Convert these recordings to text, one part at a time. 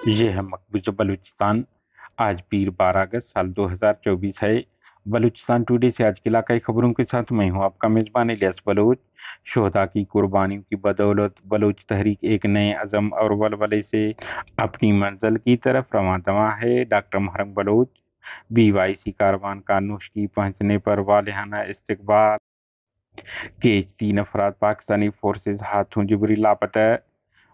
ये है मकबूजा बलूचिस्तान। आज पीर 12 अगस्त साल 2024 है। बलूचिस्तान टुडे से आज की इलाकाई खबरों के साथ मैं हूं आपका मेजबान इलियास बलूच। शोहदा की कुर्बानियों की बदौलत बलूच तहरीक एक नए अज़म और वलवले से अपनी मंजिल की तरफ रवां दवा है। डॉक्टर मुहर्रम बलूच BYC कारवान का नूशकी पहुंचने पर वालिहाना इस्तकबाल। केज 3 अफराद पाकिस्तानी फोर्सेज हाथों जबरी लापता।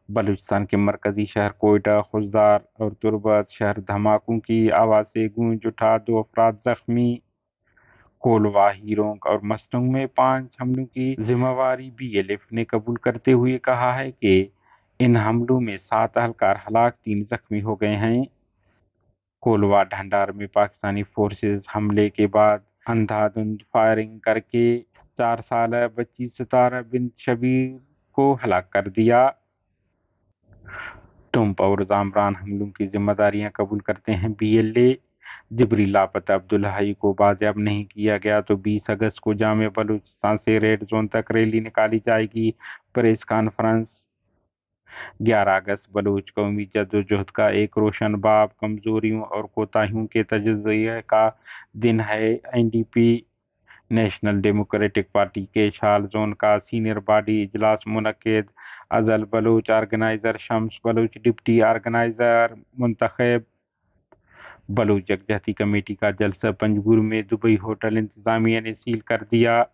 बलूचिस्तान के मरकजी शहर कोयटा, खुजदार और तुर्बत शहर धमाकों की आवाज से गूंज उठा, 2 अफराद जख्मी। कोलवा, हीरोंग और मस्टंग में 5 हमलों की जिम्मेवारी BLF ने कबूल करते हुए कहा है कि इन हमलों में 7 अहलकार हलाक, 3 जख्मी हो गए हैं। कोलवा ढंढार में पाकिस्तानी फोर्सेज हमले के बाद अंधाधुंध फायरिंग करके 4 साल बच्ची सितारा बिन शबीर को हलाक कर दिया। ट्रंप और जामरान हमलों की जिम्मेदारियां कबूल करते हैं BLA। जबरी लापता अब्दुल हई को बाजियाब नहीं किया गया तो 20 अगस्त को जामे बलूचिस्तान से रेड जोन तक रैली निकाली जाएगी। Press conference. 11 अगस्त बलूच कौमी जद्दोजहद का एक रोशन बाब, कमजोरियों और कोताहियों के तजज़िये का दिन है। NDP नेशनल डेमोक्रेटिक पार्टी के शाल जोन का सीनियर बॉडी इजलास मुनक्किद। Ajal Baloch organiser Shams Baloch deputy organiser मुंतखब। बलूच यकजहती कमेटी का जलसा पंजगुर में दुबई होटल इंतजामिया ने सील कर दिया।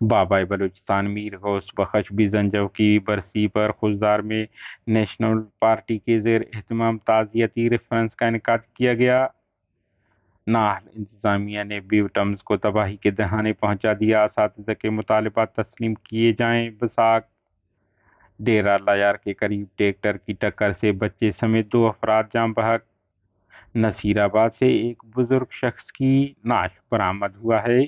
बाबा बलूचिस्तान मीर गौस बख्श बिजंजव की बरसी पर खुजदार में नेशनल पार्टी के जेर एहतमाम ताज़ियती रेफरेंस का इनेकाद किया गया। नाहल इंतजामिया ने बीवटम्स को तबाही के दहाने पहुंचा दिया, असातिज़ा के मुतालबात तस्लीम किए जाएं। बसाक। डेरा लायार के करीब ट्रैक्टर की टक्कर से बच्चे समेत 2 अफराद जाम बहक। नसीराबाद से एक बुजुर्ग शख्स की नाश बरामद हुआ है।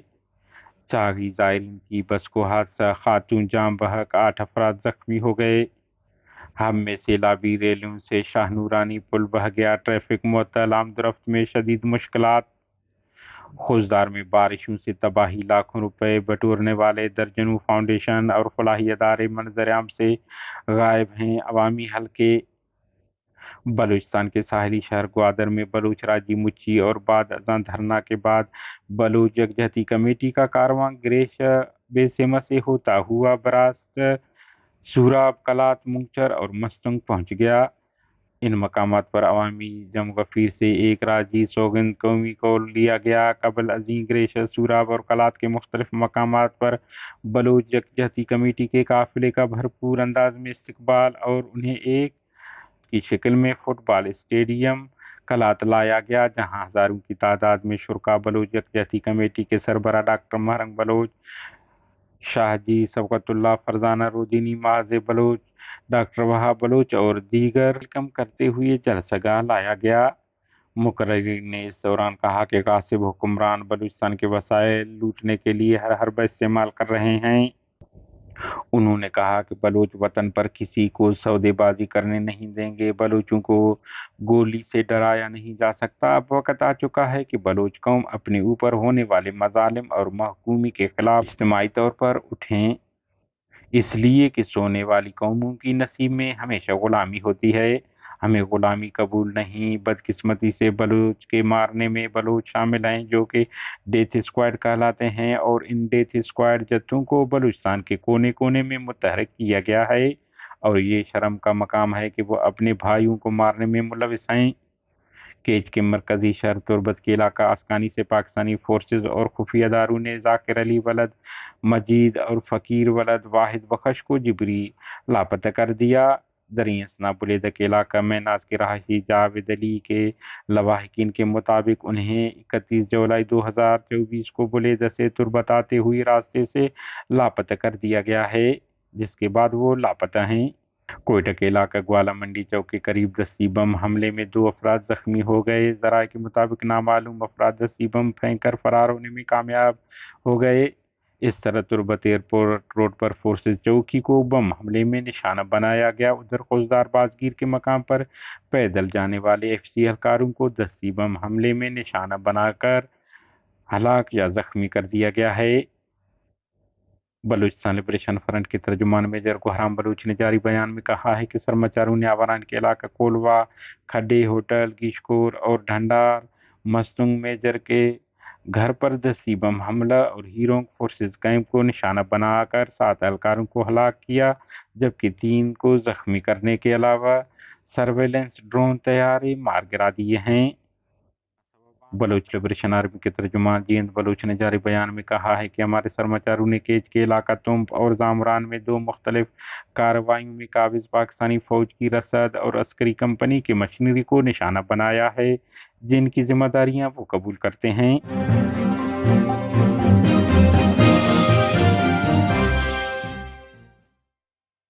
चागी जायरीन की बस को हादसा, खातून जाम बहक, 8 अफराद जख्मी हो गए। हम में सैलाबी रैलियों से शाहनूरानी पुल बह गया, ट्रैफिक मुअत्तल, आमदरफ्त में शदीद मुश्किलात। खुजदार में बारिशों से तबाही, लाखों रुपए बटोरने वाले दर्जनों फाउंडेशन और फलाही अदारे मंजर-ए-आम से गायब हैं। अवामी हलके। बलूचिस्तान के साहिली शहर ग्वादर में बलूच राजी मुची और बाद अज़ां धरना के बाद बलूच यकजहती कमेटी का कारवां ग्रेश बेसेमा से होता हुआ बरास्त सूराब, कलात, मुंगचर और मस्तंग पहुंच गया। इन मकामात पर अवामी जमगफीर से एक राजी सौगंध कौमी को लिया गया। कबल अजी ग्रेश, सूराब और कलात के मुख्तलिफ मकामात पर बलूच यकजहती कमेटी के काफिले का भरपूर अंदाज में इस्तकबाल और उन्हें एक की शक्ल में फुटबॉल स्टेडियम कलात लाया गया, जहां हजारों की तादाद में शुरका बलूच यकजहती कमेटी के सरबराह डॉक्टर मुहर्रम बलूच, शाहजी शफकतुल्लाह, फरजाना रोदिनी, माज बलूच, डॉक्टर वहाब बलूच और दीगर वेलकम करते हुए जलसगाह लाया गया। मुकर्रिरीन ने इस दौरान कहा कि गासिब हुक्मरान बलूचिस्तान के वसाइल लूटने के लिए हर हरबा इस्तेमाल कर रहे हैं। उन्होंने कहा कि बलूच वतन पर किसी को सौदेबाजी करने नहीं देंगे। बलूचों को गोली से डराया नहीं जा सकता। अब वक्त आ चुका है कि बलूच कौम अपने ऊपर होने वाले मजालिम और महकूमी के खिलाफ इज्तिमाई तौर पर उठें, इसलिए कि सोने वाली कौमों की नसीब में हमेशा गुलामी होती है। हमें गुलामी कबूल नहीं। बदकिस्मती से बलूच के मारने में बलूच शामिल हैं, जो कि डेथ स्क्वाड कहलाते हैं, और इन डेथ स्क्वाड जत्थों को बलूचिस्तान के कोने कोने में मुतहर्रिक किया गया है और ये शर्म का मकाम है कि वो अपने भाइयों को मारने में मुलविस हैं। केज के मरकजी शहर तुर्बत के इलाका आस्कानी से पाकिस्तानी फोर्सेज और खुफिया इदारों ने जाकिर अली वलद मजीद और फ़कीर वलद वाहिद बख्श को जबरी लापता कर दिया। दरियासना बुलेदा के इलाका में नाज के रहायशी जावेद अली के लवाहिकीन के मुताबिक उन्हें 31 जुलाई 2024 को बुलेदा से तुर्बत आते हुए रास्ते से लापता कर दिया गया है, जिसके बाद वो लापता हैं। कोयटा के इलाका ग्वाला मंडी चौक के करीब दस्ती बम हमले में 2 अफराद जख्मी हो गए। जराये के मुताबिक नामालूम अफराद दस्ती बम फेंक कर फरार होने में कामयाब हो गए। इस तरह तुर्बत एयरपोर्ट रोड पर फोर्सेज चौकी को बम हमले में निशाना बनाया गया। उधर खुजदार बाजगीर के मकाम पर पैदल जाने वाले FC एहलकारों को दस्ती बम हमले में निशाना बनाकर हलाक या जख्मी कर दिया गया है। بلوچستان لبریشن فرنٹ کے ترجمان میجر گہرام بلوچ نے جاری بیان میں کہا ہے کہ سرماچاروں نے آوران کے علاقہ کولوا، کھڈے ہوٹل، گیشکور اور ڈھنڈار مستنگ میجر کے گھر پر دستی بم حملہ اور ہیرونگ فورسز کیمپ کو نشانہ بنا کر 7 اہلکاروں کو ہلاک کیا، جبکہ 3 کو زخمی کرنے کے علاوہ سرویلنس ڈرون طیارے مار گرا دیے ہیں۔ بلوچ لبریشن آرمی کے ترجمان جیند بلوچ نے جاری بیان میں کہا ہے کہ ہمارے سرماچاروں نے کیچ کے علاقہ تمب اور زامران میں 2 مختلف کارروائیوں میں قابض پاکستانی فوج کی رسد اور عسکری کمپنی کی مشینری کو نشانہ بنایا ہے، جن کی ذمہ داریاں وہ قبول کرتے ہیں۔